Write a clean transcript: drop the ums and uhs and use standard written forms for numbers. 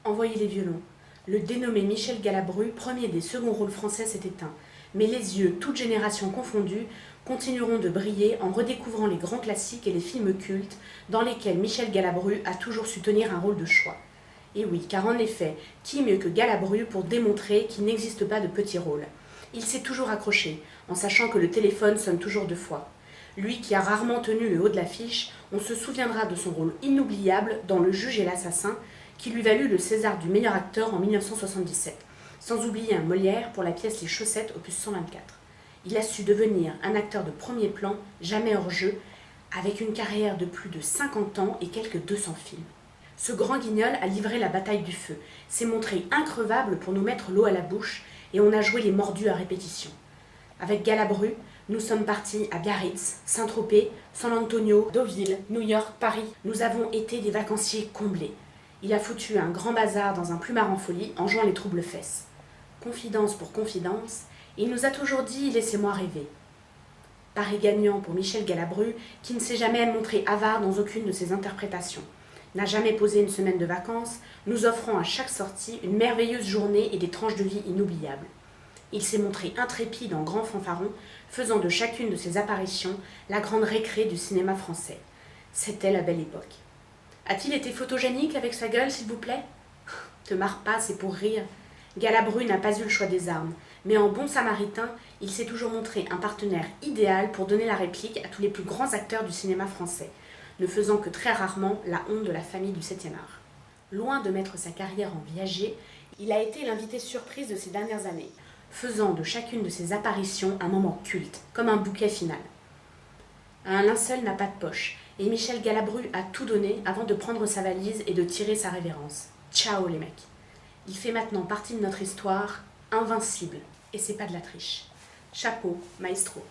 Envoyez les violons. Le dénommé Michel Galabru, premier des seconds rôles français, s'est éteint. Mais les yeux, toutes générations confondues, continueront de briller en redécouvrant les grands classiques et les films cultes dans lesquels Michel Galabru a toujours su tenir un rôle de choix. Et oui, car en effet, qui mieux que Galabru pour démontrer qu'il n'existe pas de petits rôles. Il s'est toujours accroché, en sachant que le téléphone sonne toujours 2 fois. Lui qui a rarement tenu le haut de l'affiche, on se souviendra de son rôle inoubliable dans Le Juge et l'Assassin, qui lui valut le César du meilleur acteur en 1977, sans oublier un Molière pour la pièce Les Chaussettes, opus 124. Il a su devenir un acteur de premier plan, jamais hors jeu, avec une carrière de plus de 50 ans et quelques 200 films. Ce grand guignol a livré la bataille du feu, s'est montré increvable pour nous mettre l'eau à la bouche, et on a joué les mordus à répétition. Avec Galabru, nous sommes partis à Biarritz, Saint-Tropez, San Antonio, Deauville, New York, Paris. Nous avons été des vacanciers comblés. Il a foutu un grand bazar dans un plumard en folie en jouant les troubles fesses. Confidence pour confidence, il nous a toujours dit « laissez-moi rêver ». Pari gagnant pour Michel Galabru, qui ne s'est jamais montré avare dans aucune de ses interprétations. N'a jamais posé une semaine de vacances, nous offrant à chaque sortie une merveilleuse journée et des tranches de vie inoubliables. Il s'est montré intrépide en grand fanfaron, faisant de chacune de ses apparitions la grande récré du cinéma français. C'était la belle époque. A-t-il été photogénique avec sa gueule, s'il vous plaît? Te marre pas, c'est pour rire. Galabru n'a pas eu le choix des armes, mais en bon samaritain, il s'est toujours montré un partenaire idéal pour donner la réplique à tous les plus grands acteurs du cinéma français, ne faisant que très rarement la honte de la famille du 7e art. Loin de mettre sa carrière en viager, il a été l'invité surprise de ces dernières années, faisant de chacune de ses apparitions un moment culte, comme un bouquet final. Un linceul n'a pas de poche, et Michel Galabru a tout donné avant de prendre sa valise et de tirer sa révérence. Ciao les mecs. Il fait maintenant partie de notre histoire, invincible, et c'est pas de la triche. Chapeau, maestro.